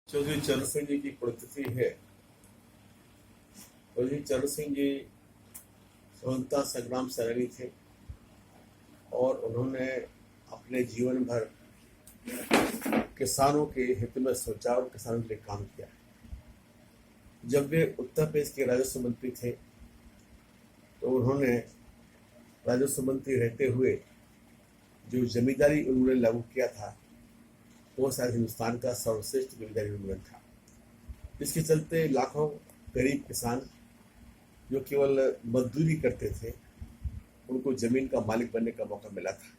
चौधरी चरण सिंह जी की पुण्यतिथि है। चौधरी चरण सिंह जी स्वतंत्रता संग्राम सेनानी थे और उन्होंने अपने जीवन भर किसानों के हित में सोचा और किसानों के लिए काम किया। जब वे उत्तर प्रदेश के राजस्व मंत्री थे तो उन्होंने राजस्व मंत्री रहते हुए जो जमींदारी उन्मूलन लागू किया था वो शायद हिंदुस्तान का सर्वश्रेष्ठ जमींदारी उन्मूलन था, जिसके चलते लाखों गरीब किसान जो केवल मजदूरी करते थे उनको जमीन का मालिक बनने का मौका मिला था।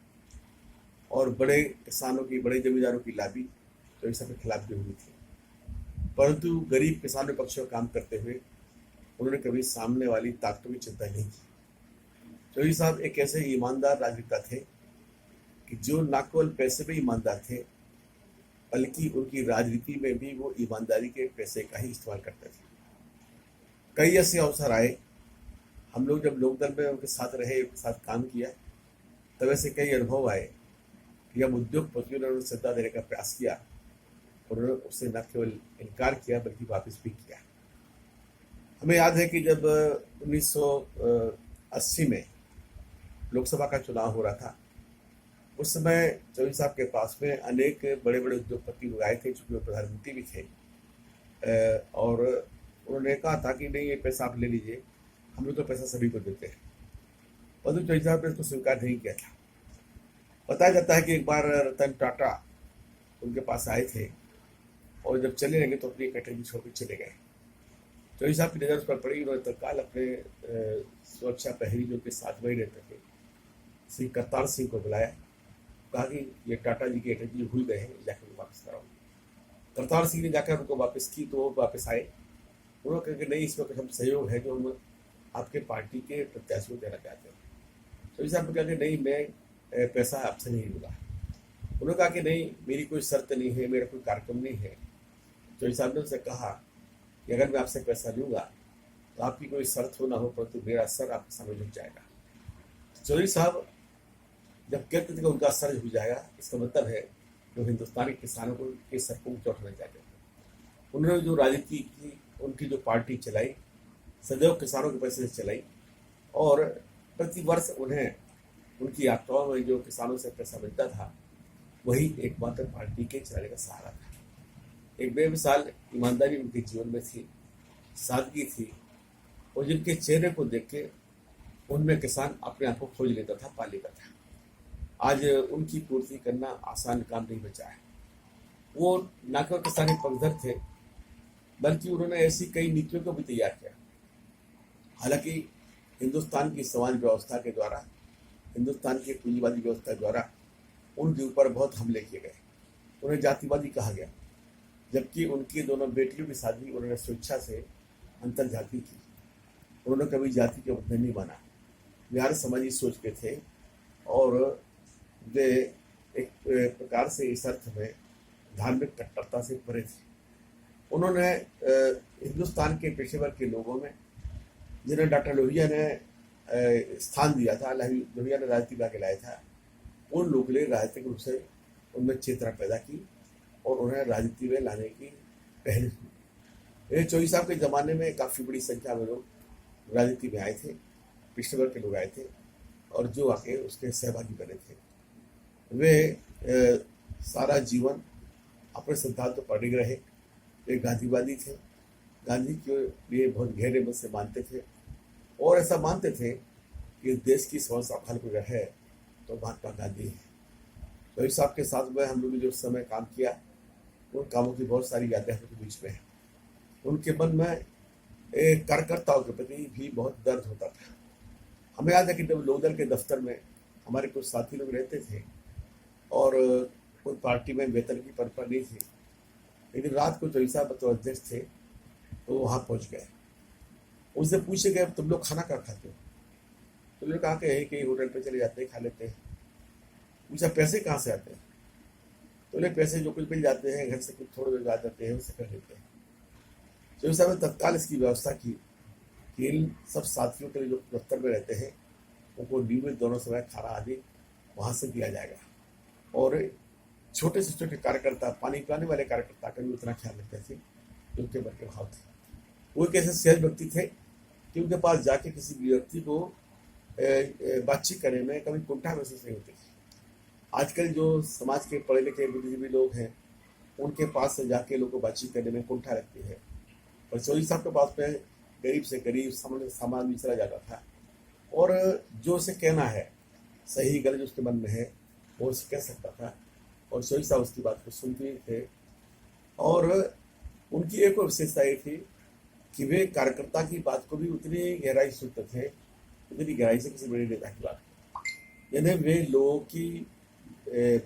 और बड़े किसानों की, बड़े जमींदारों की लाभी तो इस सबके खिलाफ भी हुई थी, परंतु गरीब किसानों के पक्ष में काम करते हुए उन्होंने कभी सामने वाली ताकतों की चिंता नहीं की। चौधरी साहब एक ऐसे ईमानदार राजनेता थे कि जो न केवल पैसे में ईमानदार थे बल्कि उनकी राजनीति में भी वो ईमानदारी के पैसे का ही इस्तेमाल करते थे। कई ऐसे अवसर आए, हम लोग जब लोकदल में उनके साथ रहे, उनके साथ काम किया, तब ऐसे कई अनुभव आए कि जब उद्योगपतियों ने उन्हें सत्ता देने का प्रयास किया, उन्होंने उससे न केवल इनकार किया बल्कि वापस भी किया। हमें याद है कि जब 1980 में लोकसभा का चुनाव हो रहा था, उस समय चौधरी साहब के पास में अनेक बड़े बड़े उद्योगपति लोग आए थे, चूंकि वो प्रधानमंत्री भी थे, और उन्होंने कहा था कि नहीं, ये पैसा आप ले लीजिए, हम लोग तो पैसा सभी को देते हैं। परंतु चौधरी साहब ने इसको स्वीकार नहीं किया था। बताया जाता है कि एक बार रतन टाटा उनके पास आए थे और जब चले लगे तो अपनी कैटेगरी छोड़ के चले गए। चौधरी साहब की नज़र उस पर पड़ी, उन्होंने तत्काल अपने सुरक्षा प्रहरी जो के साथ वही रहते थे, श्री करतार सिंह को बुलाया, कहा कि ये टाटा जी की कैटेगरी भूल गए हैं, जाकर वापस कराओ। करतार सिंह ने जाकर उनको वापस की तो वो वापस आए। उन्होंने कहा कि नहीं, इसमें कुछ हम सहयोग है जो हम आपके पार्टी के प्रत्याशी को देना चाहते हैं। चौधरी साहब ने कहा कि नहीं, मैं पैसा आपसे नहीं लूँगा। उन्होंने कहा कि नहीं, मेरी कोई शर्त नहीं है, मेरा कोई कार्यक्रम नहीं है। चौधरी साहब ने उनसे कहा कि अगर मैं आपसे पैसा लूँगा तो आपकी कोई शर्त हो ना हो, परंतु मेरा सर आपके सामने झुक जाएगा। चौधरी साहब जब कहते थे कि उनका सर झुक जाएगा, इसका मतलब है कि वो हिंदुस्तानी किसानों को के सर को ऊंचा उठाना चाहते थे। उन्होंने जो राजनीति की, उनकी जो पार्टी चलाई, सदैव किसानों के पैसे से चलाई और प्रति वर्ष उन्हें उनकी यात्राओं में जो किसानों से पैसा मिलता था वही एकमात्र पार्टी के चलाने का सहारा था। एक बेमिसाल ईमानदारी उनके जीवन में थी, सादगी थी, और जिनके चेहरे को देख के उनमें किसान अपने आप को खोज लेता था, पा लेता था। आज उनकी पूर्ति करना आसान काम नहीं बचा है। वो न केवल किसानी पक्षधर थे बल्कि उन्होंने ऐसी कई नीतियों को भी तैयार किया। हालांकि हिंदुस्तान की समाज व्यवस्था के द्वारा, हिंदुस्तान की पूंजीवादी व्यवस्था द्वारा उनके ऊपर बहुत हमले किए गए, उन्हें जातिवादी कहा गया, जबकि उनकी दोनों बेटियों की शादी उन्होंने स्वेच्छा से अंतर जाति की। उन्होंने कभी जाति के बंधन नहीं माना। वे हर समाजी सोच के थे और वे एक प्रकार से इस अर्थ में धार्मिक कट्टरता से परे थे। उन्होंने हिंदुस्तान के पेशेवर के लोगों में, जिन्हें डॉक्टर लोहिया ने स्थान दिया था, लोहिया ने राजनीति ला के लाया था, उन लोगों के लिए राजनीतिक रूप से उनमें चेतना पैदा की और उन्हें राजनीति में लाने की पहल की। चौधरी साहब के ज़माने में काफ़ी बड़ी संख्या में लोग राजनीति में आए थे, पेशेवर के लोग आए थे और जो आके उसके सहभागी बने थे। वे सारा जीवन अपने सिद्धांतों पर अड़िग रहे। वे गांधीवादी थे, गांधी के लिए बहुत गहरे मन से मानते थे और ऐसा मानते थे कि देश की समस्या हल कोई है तो महात्मा गांधी है। चौधरी साहब के साथ में हम लोग ने जो समय काम किया, उन कामों की बहुत सारी यादें हम लोग के बीच में हैं। उनके मन में कार्यकर्ताओं के प्रति भी बहुत दर्द होता था। हमें याद है कि जब लोकदल के दफ्तर में हमारे कुछ साथी लोग रहते थे और कोई पार्टी में वेतन की परंपरा नहीं थी, लेकिन रात को चौधरी साहब तो अध्यक्ष थे तो वहाँ पहुँच गए। उनसे पूछे गए, तुम लोग खाना क्या खाते हो? तो उन्होंने कहा कि कहीं होटल पे चले जाते हैं, खा लेते हैं। पूछा पैसे कहाँ से आते हैं? तो उन्हें पैसे जो कुछ मिल जाते हैं, घर से कुछ थोड़े बहुत आ जाते हैं, उससे कर लेते हैं। चौधरी साहब ने तत्काल इसकी व्यवस्था की कि इन सब साथियों के लिए जो दफ्तर में रहते हैं उनको नियमित दोनों समय खाना आदि वहाँ से दिया जाएगा। और छोटे से छोटे कार्यकर्ता, पानी पिलाने वाले कार्यकर्ता का भी उतना ख्याल रखते थे जो उनके मन के भाव थे। वो एक ऐसे सहज व्यक्ति थे कि उनके पास जाके किसी भी व्यक्ति को बातचीत करने में कभी कुंठा महसूस नहीं होती थी। आजकल जो समाज के पढ़े लिखे बुद्धिजीवी लोग हैं उनके पास से जाके लोगों को बातचीत करने में कुंठा लगती है, पर चौधरी साहब के पास में गरीब से गरीब सामान भी चला जाता था और जो उसे कहना है सही गलत उसके मन में है वो उसे कह सकता था और चौधरी साहब उसकी बात को सुनते थे। और उनकी एक और विशेषता ये थी कि वे कार्यकर्ता की बात को भी उतनी गहराई से सुनते थे, उतनी गहराई से किसी बड़े नेता की बात। यानी वे लोगों की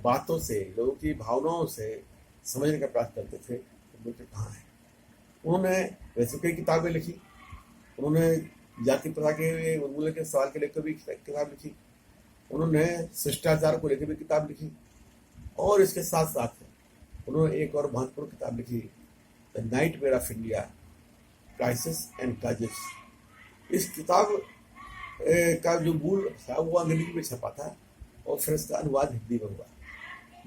बातों से, लोगों की भावनाओं से समझने का प्रयास करते थे मुझे कहाँ है। उन्होंने वैसे कई किताबें लिखी, उन्होंने जाति प्रथा के उन्मूलन के सवाल के लेकर भी किताब लिखी, उन्होंने शिष्टाचार को लेकर भी किताब लिखी और इसके साथ साथ उन्होंने एक और महत्वपूर्ण किताब लिखी, the nightmare of India, crisis and causes. इस किताब का जो मूल था वो अंग्रेजी में छपा था और फिर इसका अनुवाद हिंदी में हुआ।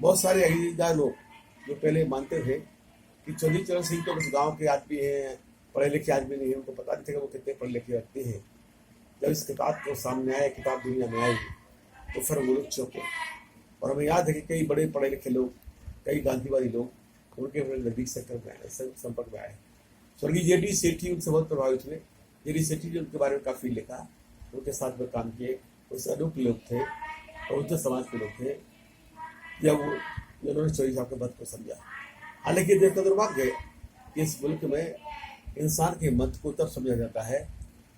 बहुत सारे अंग्रेजीदार लोग जो पहले मानते थे कि चौधरी चरण सिंह तो बस गाँव के आदमी हैं, पढ़े लिखे आदमी नहीं है, उनको पता नहीं था कि वो कितने पढ़े लिखे व्यक्ति हैं। जब इस किताब को सामने आया, किताब दुनिया में आई, तो फिर वो लोग चौंके। और हमें याद है कि कई बड़े पढ़े लिखे लोग, कई गांधीवादी लोग उनके नजदीक संपर्क में आए। स्वर्गीय जेडी सेठी उनसे बहुत प्रभावित हुए। जेडी सेठी ने उनके बारे में काफ़ी लिखा, उनके साथ में काम किए। उससे अनूप लोग थे और उनके समाज के लोग थे जब उन्होंने चौधरी साहब के मत को समझा। हालांकि देश का दुर्भाग्य है कि इस मुल्क में इंसान के मत को तब समझा जाता है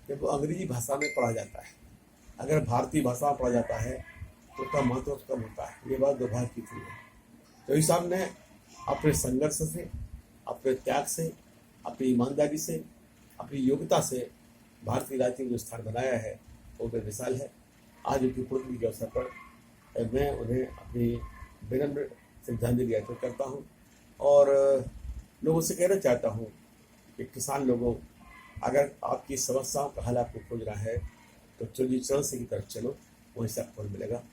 जब वो अंग्रेजी भाषा में पढ़ा जाता है। अगर भारतीय भाषा में पढ़ा जाता है तो उसका महत्व कम होता है। ये बात दुर्भाग्य की थी। चौधरी साहब ने अपने संघर्ष से, अपने त्याग से, अपनी ईमानदारी से, अपनी योग्यता से भारतीय राजनीति में जो स्थान बनाया है वो बेमिसाल है। आज उनकी पुण्यतिथि के अवसर पर मैं उन्हें अपनी विनम्र श्रद्धांजलि अर्पित करता हूँ और लोगों से कहना चाहता हूँ कि किसान लोगों, अगर आपकी समस्याओं का हल आपको खोजना है तो चौधरी चरण सिंह की तरफ चलो, वहीं से आपको फल मिलेगा।